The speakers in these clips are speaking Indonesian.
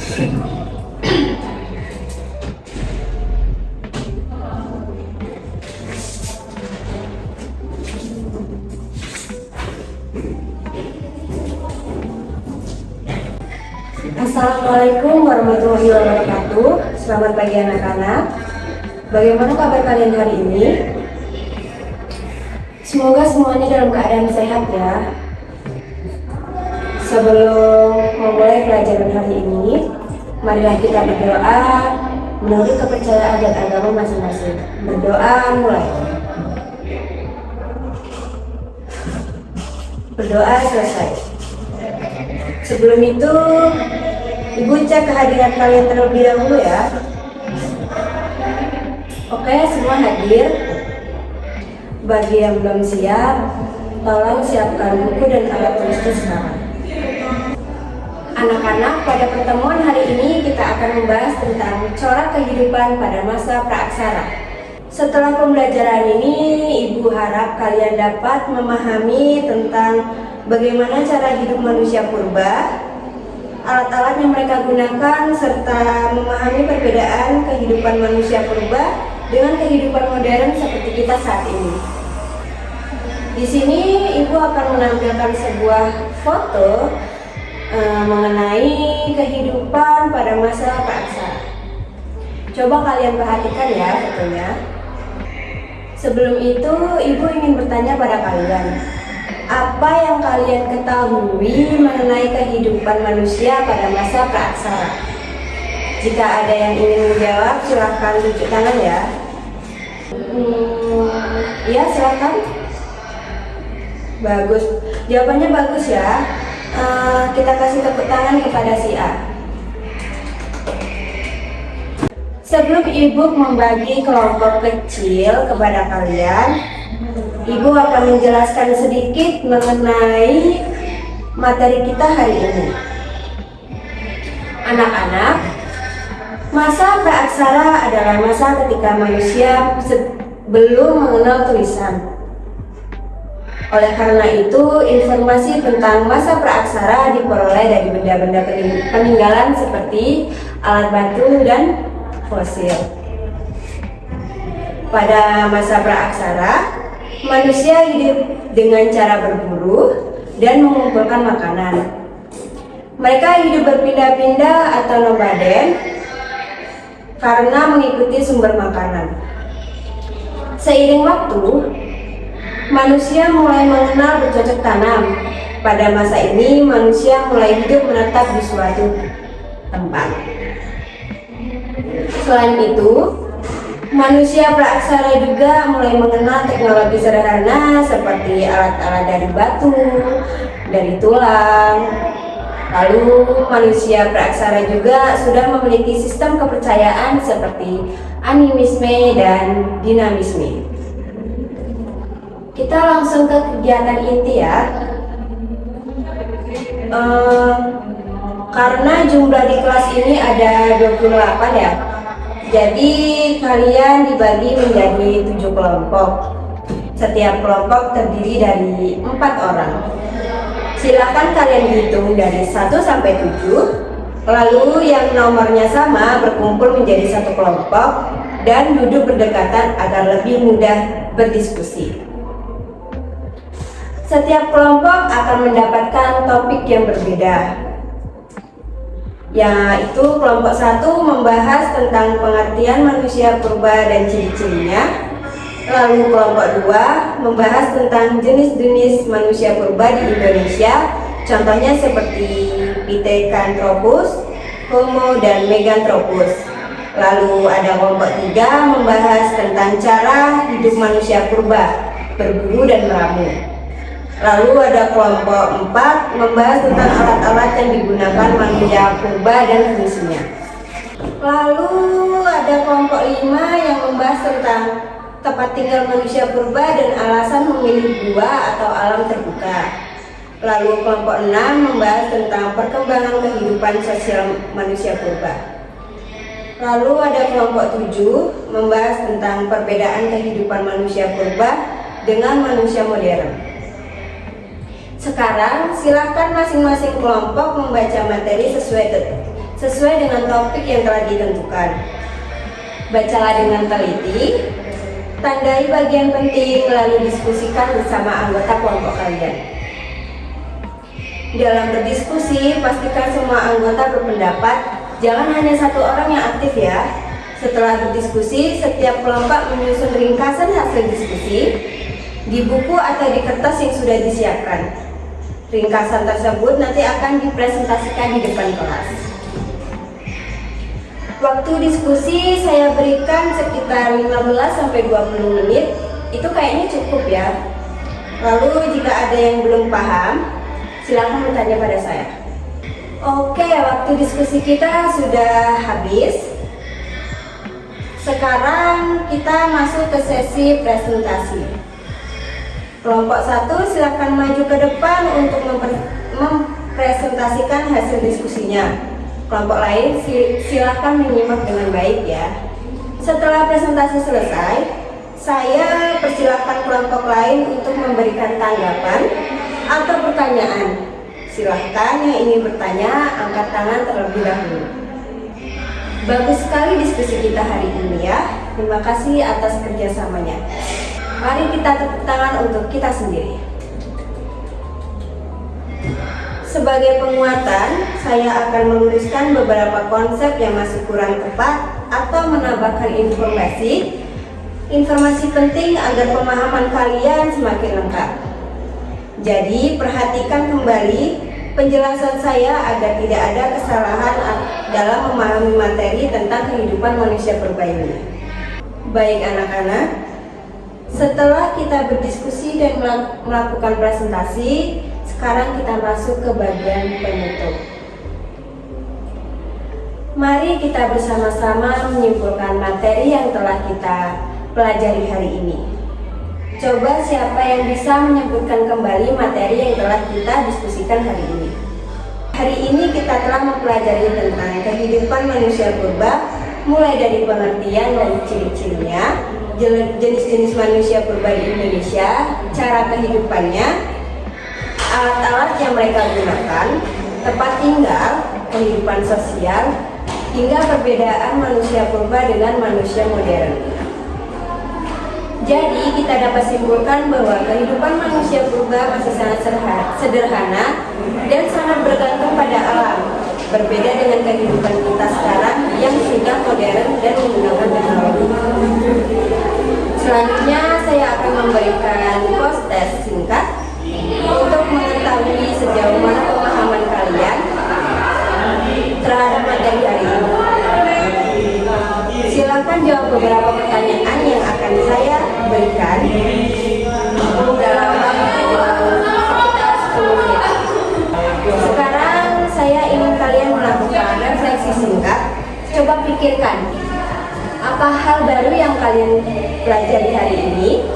Assalamualaikum warahmatullahi wabarakatuh. Selamat pagi anak-anak. Bagaimana kabar kalian hari ini? Semoga semuanya dalam keadaan sehat ya. Sebelum memulai pelajaran hari ini, marilah kita berdoa menurut kepercayaan dan agama masing-masing. Berdoa mulai. Berdoa selesai. Sebelum itu, Ibu cek kehadiran kalian terlebih dahulu ya. Oke, semua hadir. Bagi yang belum siap, tolong siapkan buku dan alat tulisnya sekarang. Anak-anak, pada pertemuan hari ini kita akan membahas tentang corak kehidupan pada masa praaksara. Setelah pembelajaran ini, Ibu harap kalian dapat memahami tentang bagaimana cara hidup manusia purba, alat-alat yang mereka gunakan, serta memahami perbedaan kehidupan manusia purba dengan kehidupan modern seperti kita saat ini. Di sini Ibu akan menampilkan sebuah foto mengenai kehidupan pada masa praaksara. Coba kalian perhatikan ya fotonya. Sebelum itu, Ibu ingin bertanya pada kalian, apa yang kalian ketahui mengenai kehidupan manusia pada masa praaksara? Jika ada yang ingin menjawab, silahkan tunjuk tangan ya. Ya, silahkan. Bagus, jawabannya bagus ya. Kita kasih tepuk tangan kepada si A. Sebelum Ibu membagi kelompok kecil kepada kalian, Ibu akan menjelaskan sedikit mengenai materi kita hari ini. Anak-anak, masa praaksara adalah masa ketika manusia belum mengenal tulisan. Oleh karena itu, informasi tentang masa praaksara diperoleh dari benda-benda peninggalan seperti alat batu dan fosil. Pada masa praaksara, manusia hidup dengan cara berburu dan mengumpulkan makanan. Mereka hidup berpindah-pindah atau nomaden karena mengikuti sumber makanan. Seiring waktu, manusia mulai mengenal bercocok tanam. Pada masa ini, manusia mulai hidup menetap di suatu tempat. Selain itu, manusia praaksara juga mulai mengenal teknologi sederhana seperti alat-alat dari batu, dari tulang. Lalu manusia praaksara juga sudah memiliki sistem kepercayaan seperti animisme dan dinamisme. Kita langsung ke kegiatan inti ya. Karena jumlah di kelas ini ada 28 ya. Jadi kalian dibagi menjadi 7 kelompok. Setiap kelompok terdiri dari 4 orang. Silakan kalian hitung dari 1 sampai 7. Lalu yang nomornya sama berkumpul menjadi satu kelompok dan duduk berdekatan agar lebih mudah berdiskusi. Setiap kelompok akan mendapatkan topik yang berbeda, yaitu kelompok 1 membahas tentang pengertian manusia purba dan ciri-cirinya. Lalu kelompok 2 membahas tentang jenis-jenis manusia purba di Indonesia, contohnya seperti Pithecanthropus, Homo, dan Meganthropus. Lalu ada kelompok 3 membahas tentang cara hidup manusia purba, berburu dan meramu. Lalu ada kelompok 4 membahas tentang alat-alat yang digunakan manusia purba dan fungsinya. Lalu ada kelompok 5 yang membahas tentang tempat tinggal manusia purba dan alasan memilih gua atau alam terbuka. Lalu kelompok 6 membahas tentang perkembangan kehidupan sosial manusia purba. Lalu ada kelompok 7 membahas tentang perbedaan kehidupan manusia purba dengan manusia modern. Sekarang silahkan masing-masing kelompok membaca materi sesuai dengan topik yang telah ditentukan. Bacalah dengan teliti, tandai bagian penting, lalu diskusikan bersama anggota kelompok kalian. Dalam berdiskusi, pastikan semua anggota berpendapat, jangan hanya satu orang yang aktif ya. Setelah berdiskusi, setiap kelompok menyusun ringkasan hasil diskusi di buku atau di kertas yang sudah disiapkan. Ringkasan tersebut nanti akan dipresentasikan di depan kelas. Waktu diskusi saya berikan sekitar 15-20 menit, itu kayaknya cukup ya. Lalu jika ada yang belum paham, silakan bertanya pada saya. Oke, waktu diskusi kita sudah habis. Sekarang kita masuk ke sesi presentasi. Kelompok 1 silakan maju ke depan untuk mempresentasikan hasil diskusinya. Kelompok lain silakan menyimak dengan baik ya. Setelah presentasi selesai, saya persilakan kelompok lain untuk memberikan tanggapan atau pertanyaan. Silahkan yang ingin bertanya angkat tangan terlebih dahulu. Bagus sekali diskusi kita hari ini ya. Terima kasih atas kerjasamanya. Mari kita tepuk tangan untuk kita sendiri. Sebagai penguatan, saya akan meluruskan beberapa konsep yang masih kurang tepat atau menambahkan informasi penting agar pemahaman kalian semakin lengkap. Jadi, perhatikan kembali penjelasan saya agar tidak ada kesalahan dalam memahami materi tentang kehidupan manusia purba ini. Baik anak-anak, setelah kita berdiskusi dan melakukan presentasi, sekarang kita masuk ke bagian penutup. Mari kita bersama-sama menyimpulkan materi yang telah kita pelajari hari ini. Coba siapa yang bisa menyebutkan kembali materi yang telah kita diskusikan hari ini. Hari ini kita telah mempelajari tentang kehidupan manusia purba, mulai dari pengertian dan ciri-cirinya, jenis-jenis manusia purba di Indonesia, cara kehidupannya, alat-alat yang mereka gunakan, tempat tinggal, kehidupan sosial, hingga perbedaan manusia purba dengan manusia modern. Jadi kita dapat simpulkan bahwa kehidupan manusia purba masih sangat sederhana dan sangat bergantung pada alam, berbeda dengan kehidupan kita sekarang yang sudah modern dan menggunakan teknologi. Selanjutnya saya akan memberikan post test singkat untuk mengetahui sejauh mana pemahaman kalian terhadap materi hari ini. Silakan jawab beberapa pertanyaan yang akan saya berikan dalam waktu sekitar 10 menit. Sekarang saya ingin kalian melakukan refleksi singkat. Coba pikirkan, apa hal baru yang kalian pelajari hari ini?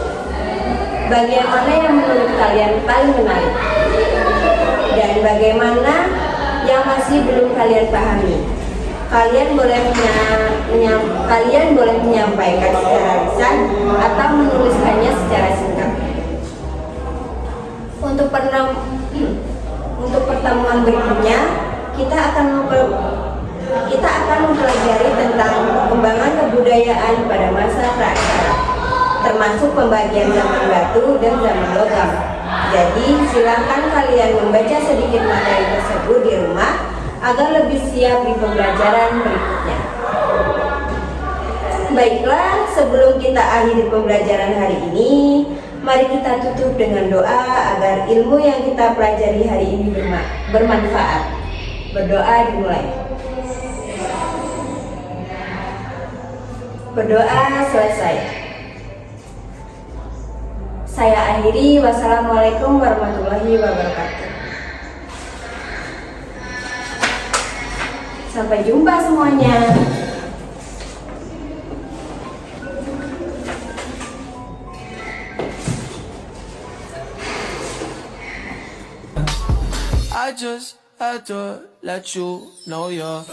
Bagian mana yang menurut kalian paling menarik? Dan bagaimana yang masih belum kalian pahami? Kalian boleh menyampaikan secara lisan atau menuliskannya secara singkat. Untuk pertemuan berikutnya, kita akan mempelajari tentang perkembangan kebudayaan pada masa prasejarah, termasuk pembagian zaman batu dan zaman logam. Jadi silakan kalian membaca sedikit materi tersebut di rumah agar lebih siap di pembelajaran berikutnya. Baiklah, sebelum kita akhiri pembelajaran hari ini, mari kita tutup dengan doa agar ilmu yang kita pelajari hari ini bermanfaat. Berdoa dimulai. Berdoa selesai. Saya akhiri. Wassalamualaikum warahmatullahi wabarakatuh. Sampai jumpa semuanya. I just had to let you know you're